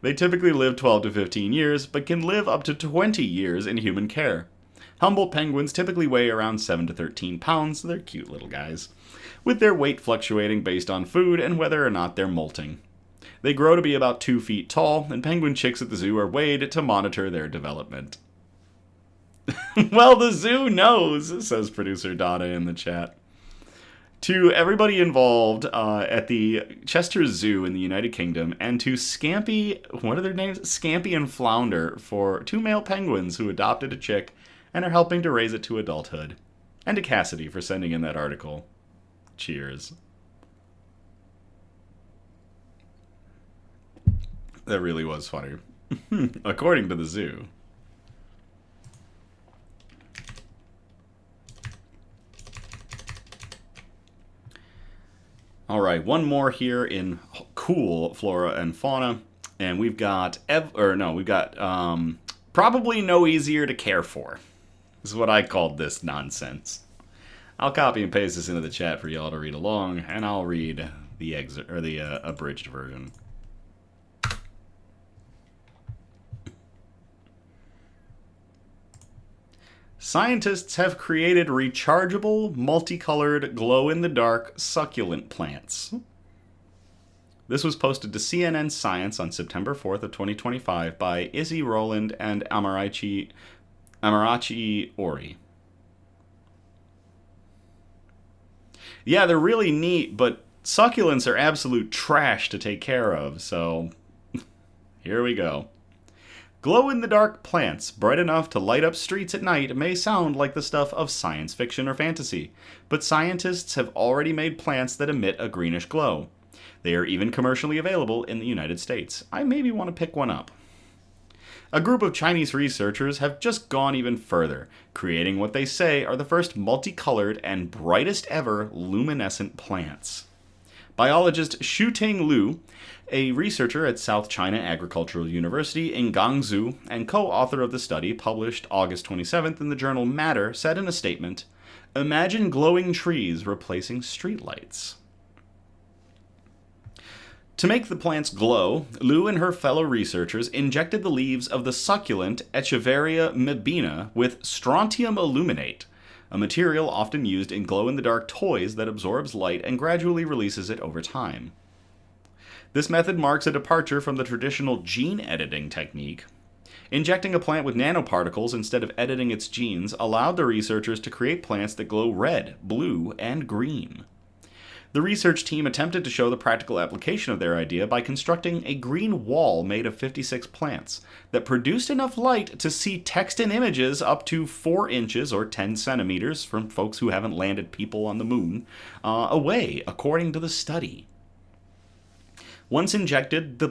They typically live 12 to 15 years, but can live up to 20 years in human care. Humboldt penguins typically weigh around 7 to 13 pounds, they're cute little guys, with their weight fluctuating based on food and whether or not they're molting. They grow to be about 2 feet tall, and penguin chicks at the zoo are weighed to monitor their development. Well, the zoo knows, says producer Donna in the chat. To everybody involved at the Chester Zoo in the United Kingdom, and to Scampy, what are their names? Scampy and Flounder, for 2 male penguins who adopted a chick and are helping to raise it to adulthood. And to Cassidy for sending in that article. Cheers. That really was funny. According to the zoo. All right, one more here in cool flora and fauna, and we've got probably no easier to care for. This is what I called this nonsense. I'll copy and paste this into the chat for y'all to read along, and I'll read the abridged version. Scientists have created rechargeable, multicolored, glow-in-the-dark succulent plants. This was posted to CNN Science on September 4th of 2025 by Izzy Rowland and Amarachi Ori. Yeah, they're really neat, but succulents are absolute trash to take care of, so here we go. Glow-in-the-dark plants, bright enough to light up streets at night, may sound like the stuff of science fiction or fantasy, but scientists have already made plants that emit a greenish glow. They are even commercially available in the United States. I maybe want to pick one up. A group of Chinese researchers have just gone even further, creating what they say are the first multicolored and brightest ever luminescent plants. Biologist Shuting Liu, a researcher at South China Agricultural University in Guangzhou and co-author of the study published August 27th in the journal Matter, said in a statement, "Imagine glowing trees replacing streetlights." To make the plants glow, Liu and her fellow researchers injected the leaves of the succulent Echeveria mebina with strontium aluminate, a material often used in glow-in-the-dark toys that absorbs light and gradually releases it over time. This method marks a departure from the traditional gene editing technique. Injecting a plant with nanoparticles instead of editing its genes allowed the researchers to create plants that glow red, blue, and green. The research team attempted to show the practical application of their idea by constructing a green wall made of 56 plants that produced enough light to see text and images up to 4 inches or 10 centimeters from folks who haven't landed people on the moon away, according to the study. Once injected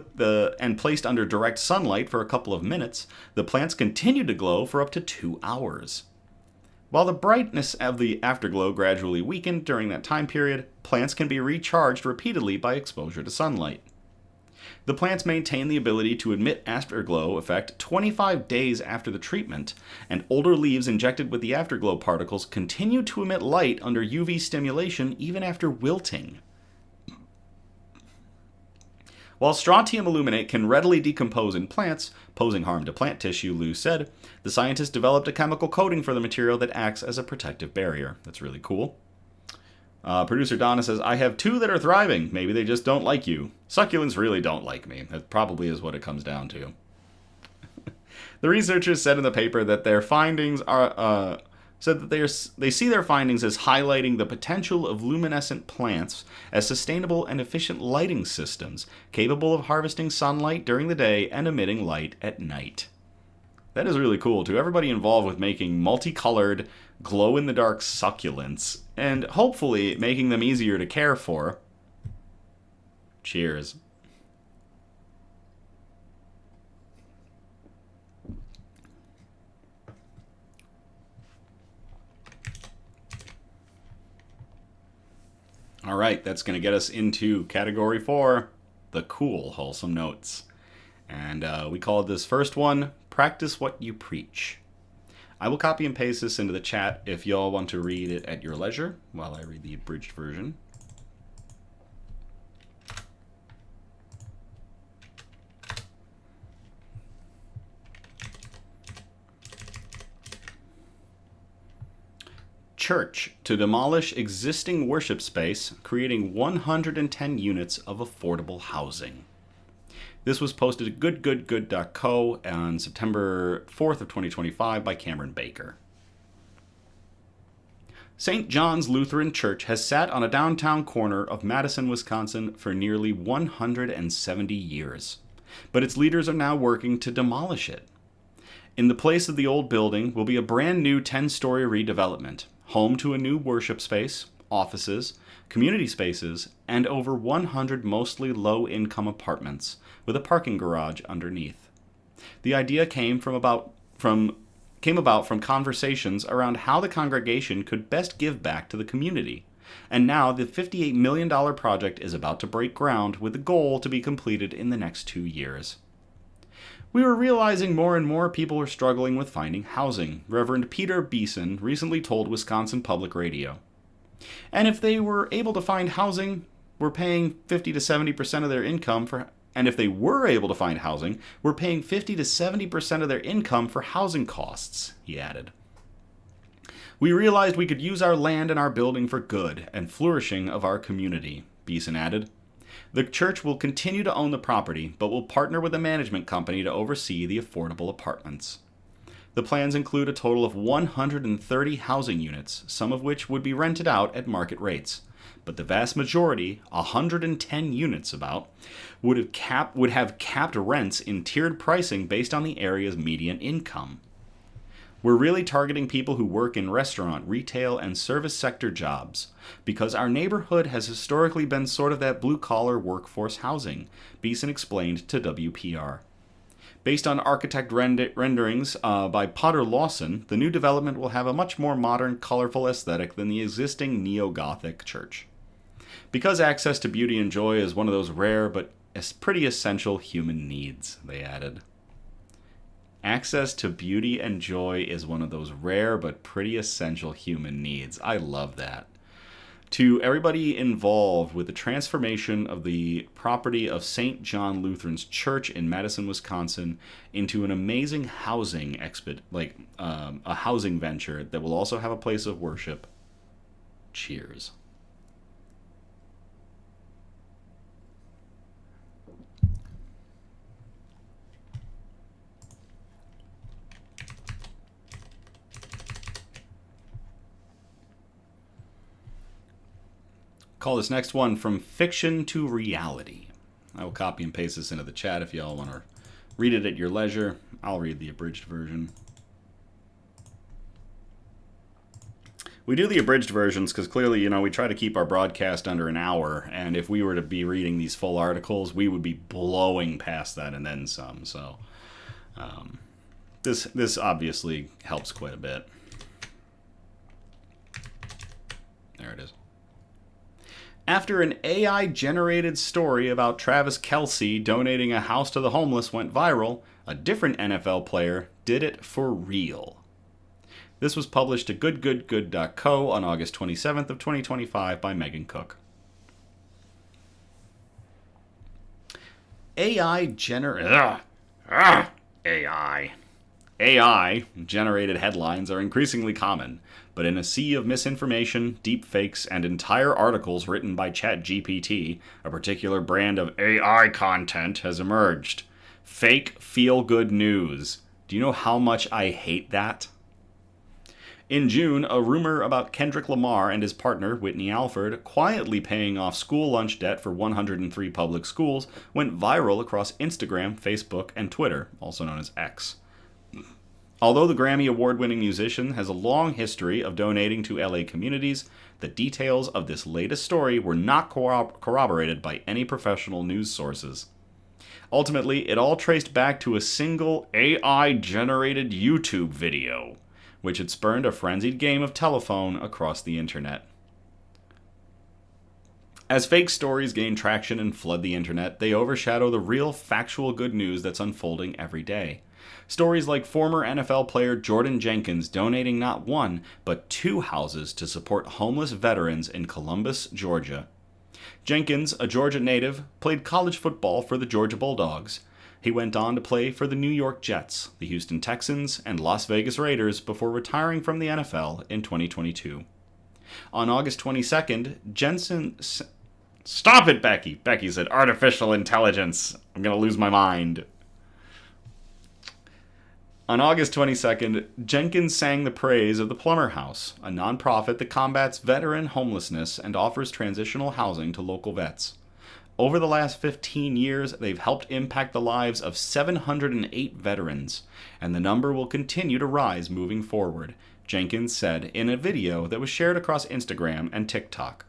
and placed under direct sunlight for a couple of minutes, the plants continued to glow for up to 2 hours. While the brightness of the afterglow gradually weakened during that time period, plants can be recharged repeatedly by exposure to sunlight. The plants maintain the ability to emit afterglow effect 25 days after the treatment, and older leaves injected with the afterglow particles continue to emit light under UV stimulation even after wilting. While strontium aluminate can readily decompose in plants, posing harm to plant tissue, Liu said, the scientists developed a chemical coating for the material that acts as a protective barrier. That's really cool. Producer Donna says, I have 2 that are thriving. Maybe they just don't like you. Succulents really don't like me. That probably is what it comes down to. The researchers said in the paper that their findings are... they see their findings as highlighting the potential of luminescent plants as sustainable and efficient lighting systems, capable of harvesting sunlight during the day and emitting light at night. That is really cool. To everybody involved with making multicolored, glow-in-the-dark succulents, and hopefully making them easier to care for. Cheers. All right, that's going to get us into category 4, the cool, wholesome notes. And we called this first one, Practice What You Preach. I will copy and paste this into the chat if y'all want to read it at your leisure while I read the abridged version. Church to demolish existing worship space, creating 110 units of affordable housing. This was posted at goodgoodgood.co on September 4th of 2025 by Cameron Baker. St. John's Lutheran Church has sat on a downtown corner of Madison, Wisconsin for nearly 170 years, but its leaders are now working to demolish it. In the place of the old building will be a brand new 10-story redevelopment, home to a new worship space, offices, community spaces, and over 100 mostly low-income apartments with a parking garage underneath. The idea came about from conversations around how the congregation could best give back to the community. And now the $58 million project is about to break ground with the goal to be completed in the next 2 years. We were realizing more and more people were struggling with finding housing, Reverend Peter Beeson recently told Wisconsin Public Radio. And if they were able to find housing, we're paying 50 to 70% of their income for And if they were able to find housing, we're paying 50 to 70% of their income for housing costs, he added. We realized we could use our land and our building for good and flourishing of our community, Beeson added. The church will continue to own the property, but will partner with a management company to oversee the affordable apartments. The plans include a total of 130 housing units, some of which would be rented out at market rates. But the vast majority, 110 units about, would have capped rents in tiered pricing based on the area's median income. We're really targeting people who work in restaurant, retail, and service sector jobs, because our neighborhood has historically been sort of that blue-collar workforce housing, Beeson explained to WPR. Based on architect renderings by Potter Lawson, the new development will have a much more modern, colorful aesthetic than the existing neo-Gothic church. Because access to beauty and joy is one of those rare but pretty essential human needs, they added. Access to beauty and joy is one of those rare but pretty essential human needs. I love that. To everybody involved with the transformation of the property of St. John Lutheran's Church in Madison, Wisconsin, into an amazing housing a housing venture that will also have a place of worship. Cheers. Call this next one From Fiction to Reality. I will copy and paste this into the chat if y'all want to read it at your leisure. I'll read the abridged version. We do the abridged versions because clearly, we try to keep our broadcast under an hour, and if we were to be reading these full articles, we would be blowing past that and then some. So this obviously helps quite a bit. There it is. After an AI-generated story about Travis Kelce donating a house to the homeless went viral, a different NFL player did it for real. This was published at goodgoodgood.co on August 27th of 2025 by Megan Cook. AI-generated headlines are increasingly common, but in a sea of misinformation, deepfakes, and entire articles written by ChatGPT, a particular brand of AI content has emerged. Fake feel-good news. Do you know how much I hate that? In June, a rumor about Kendrick Lamar and his partner, Whitney Alford, quietly paying off school lunch debt for 103 public schools went viral across Instagram, Facebook, and Twitter, also known as X. Although the Grammy Award-winning musician has a long history of donating to LA communities, the details of this latest story were not corroborated by any professional news sources. Ultimately, it all traced back to a single AI-generated YouTube video, which had spurned a frenzied game of telephone across the internet. As fake stories gain traction and flood the internet, they overshadow the real, factual good news that's unfolding every day. Stories like former NFL player Jordan Jenkins donating not one, but 2 houses to support homeless veterans in Columbus, Georgia. Jenkins, a Georgia native, played college football for the Georgia Bulldogs. He went on to play for the New York Jets, the Houston Texans, and Las Vegas Raiders before retiring from the NFL in 2022. On August 22nd, Jensen... Stop it, Becky! Becky said, artificial intelligence. I'm going to lose my mind. On August 22nd, Jenkins sang the praise of the Plumber House, a nonprofit that combats veteran homelessness and offers transitional housing to local vets. Over the last 15 years, they've helped impact the lives of 708 veterans, and the number will continue to rise moving forward, Jenkins said in a video that was shared across Instagram and TikTok.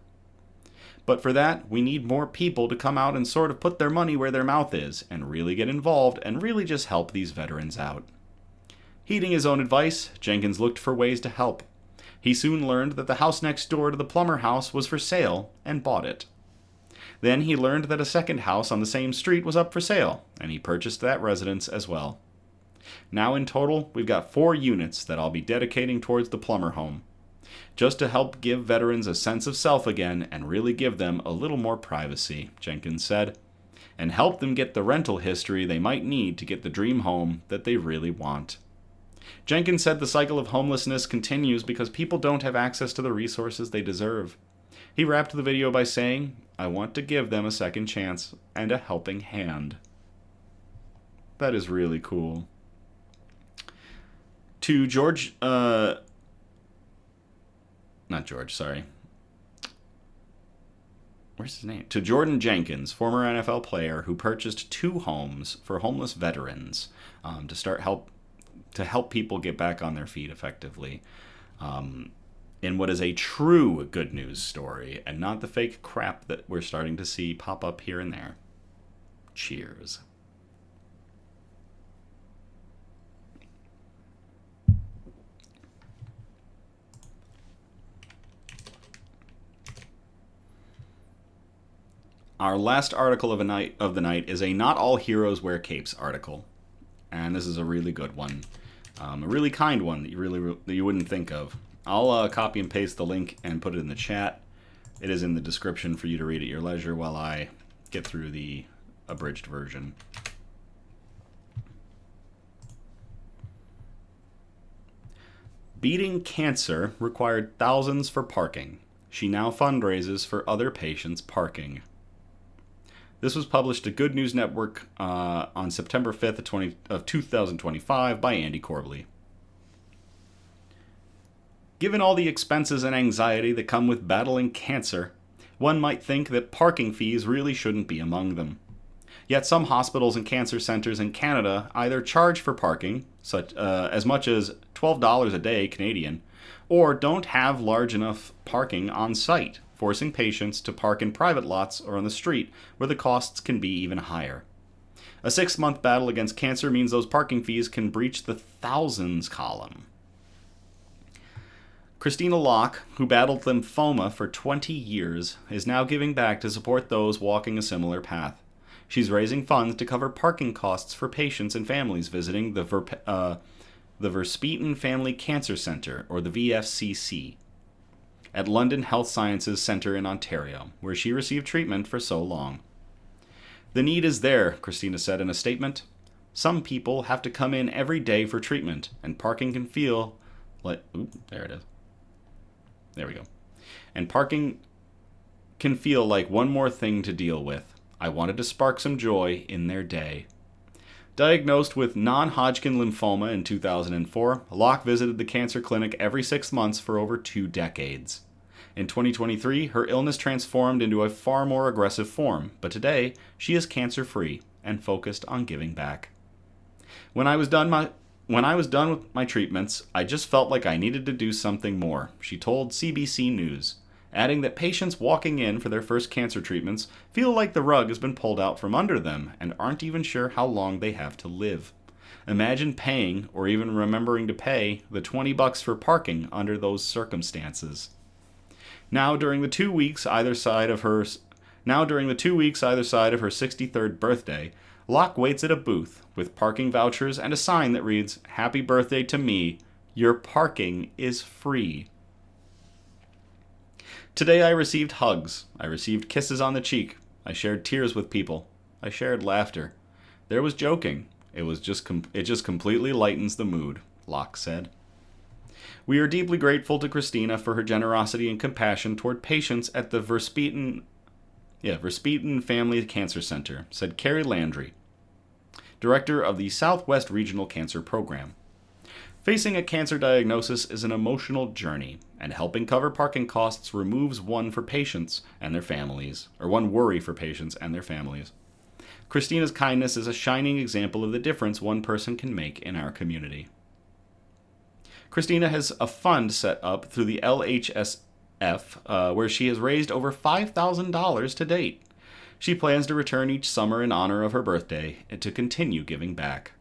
But for that, we need more people to come out and sort of put their money where their mouth is, and really get involved and really just help these veterans out. Heeding his own advice, Jenkins looked for ways to help. He soon learned that the house next door to the Plumber House was for sale, and bought it. Then he learned that a second house on the same street was up for sale, and he purchased that residence as well. Now in total, we've got 4 units that I'll be dedicating towards the Plumber home, just to help give veterans a sense of self again and really give them a little more privacy, Jenkins said, and help them get the rental history they might need to get the dream home that they really want. Jenkins said the cycle of homelessness continues because people don't have access to the resources they deserve. He wrapped the video by saying, I want to give them a second chance and a helping hand. That is really cool. To To Jordan Jenkins, former NFL player who purchased 2 homes for homeless veterans to help people get back on their feet effectively, in what is a true good news story and not the fake crap that we're starting to see pop up here and there. Cheers. Our last article of the night is a Not All Heroes Wear Capes article, and this is a really good one, a really kind one that you wouldn't think of. I'll copy and paste the link and put it in the chat. It is in the description for you to read at your leisure while I get through the abridged version. Beating cancer required thousands for parking. She now fundraises for other patients' parking. This was published at Good News Network on September 5th of 2025 by Andy Corbley. Given all the expenses and anxiety that come with battling cancer, one might think that parking fees really shouldn't be among them. Yet some hospitals and cancer centers in Canada either charge for parking, as much as $12 a day Canadian, or don't have large enough parking on site, forcing patients to park in private lots or on the street, where the costs can be even higher. A 6-month battle against cancer means those parking fees can breach the thousands column. Christina Locke, who battled lymphoma for 20 years, is now giving back to support those walking a similar path. She's raising funds to cover parking costs for patients and families visiting the Verspeten Family Cancer Centre, or the VFCC, at London Health Sciences Centre in Ontario, where she received treatment for so long. The need is there, Christina said in a statement. Some people have to come in every day for treatment, and parking can feel like... there it is. There we go. And parking can feel like one more thing to deal with. I wanted to spark some joy in their day. Diagnosed with non-Hodgkin lymphoma in 2004, Locke visited the cancer clinic every 6 months for over 2 decades. In 2023, her illness transformed into a far more aggressive form, but today, she is cancer-free and focused on giving back. When I was done with my treatments, I just felt like I needed to do something more, she told CBC News, adding that patients walking in for their first cancer treatments feel like the rug has been pulled out from under them and aren't even sure how long they have to live. Imagine paying, or even remembering to pay, the $20 for parking under those circumstances. Now, during the 2 weeks either side of her Now, during the 2 weeks either side of her 63rd birthday, Locke waits at a booth with parking vouchers and a sign that reads, "Happy birthday to me. Your parking is free." Today I received hugs. I received kisses on the cheek. I shared tears with people. I shared laughter. There was joking. It just completely lightens the mood, Locke said. We are deeply grateful to Christina for her generosity and compassion toward patients at the Verspeten Family Cancer Center, said Carrie Landry, director of the Southwest Regional Cancer Program. Facing a cancer diagnosis is an emotional journey, and helping cover parking costs removes one worry for patients and their families. Christina's kindness is a shining example of the difference one person can make in our community. Christina has a fund set up through the LHSF where she has raised over $5,000 to date. She plans to return each summer in honor of her birthday and to continue giving back.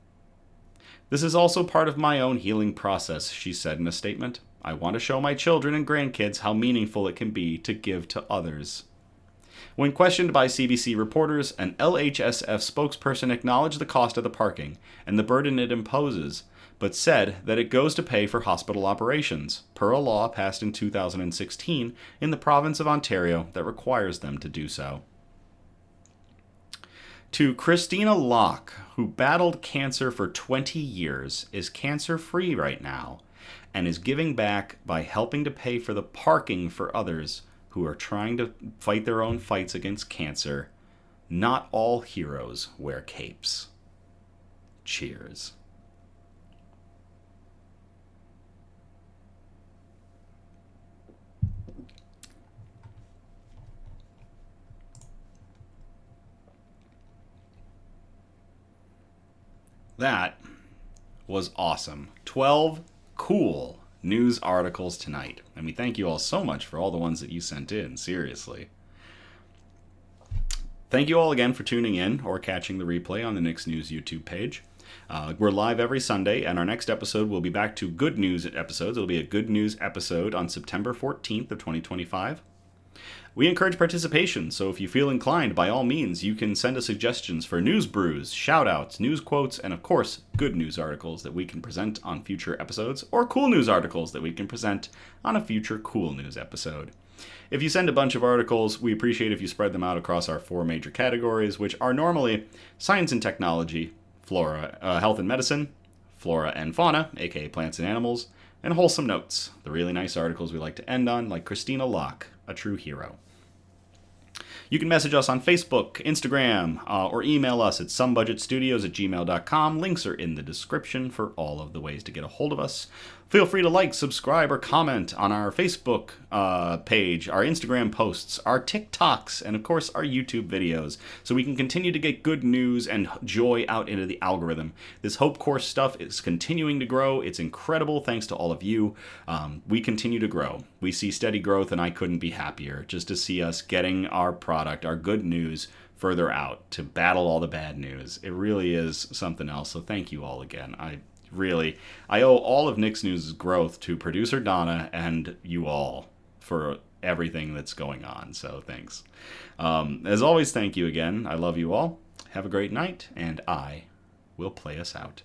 This is also part of my own healing process, she said in a statement. I want to show my children and grandkids how meaningful it can be to give to others. When questioned by CBC reporters, an LHSF spokesperson acknowledged the cost of the parking and the burden it imposes, but said that it goes to pay for hospital operations, per a law passed in 2016 in the province of Ontario that requires them to do so. To Christina Locke, who battled cancer for 20 years, is cancer-free right now, and is giving back by helping to pay for the parking for others who are trying to fight their own fights against cancer. Not all heroes wear capes. Cheers. That was awesome. 12 cool news articles tonight. And we thank you all so much for all the ones that you sent in, seriously. Thank you all again for tuning in or catching the replay on the Nick's News YouTube page. We're live every Sunday, and our next episode will be back to good news episodes. It'll be a good news episode on September 14th of 2025. We encourage participation, so if you feel inclined, by all means, you can send us suggestions for news brews, shout-outs, news quotes, and of course, good news articles that we can present on future episodes, or cool news articles that we can present on a future cool news episode. If you send a bunch of articles, we appreciate if you spread them out across our 4 major categories, which are normally science and technology, health and medicine, flora and fauna, aka plants and animals, and wholesome notes, the really nice articles we like to end on, like Christina Locke, a true hero. You can message us on Facebook, Instagram, or email us at somebudgetstudios@gmail.com. Links are in the description for all of the ways to get a hold of us. Feel free to like, subscribe, or comment on our Facebook page, our Instagram posts, our TikToks, and of course our YouTube videos, so we can continue to get good news and joy out into the algorithm. This Hope Course stuff is continuing to grow. It's incredible thanks to all of you. We continue to grow. We see steady growth, and I couldn't be happier just to see us getting our product, our good news, further out to battle all the bad news. It really is something else, so thank you all again. I owe all of Nick's News' growth to producer Donna and you all for everything that's going on, so thanks. As always, thank you again. I love you all. Have a great night, and I will play us out.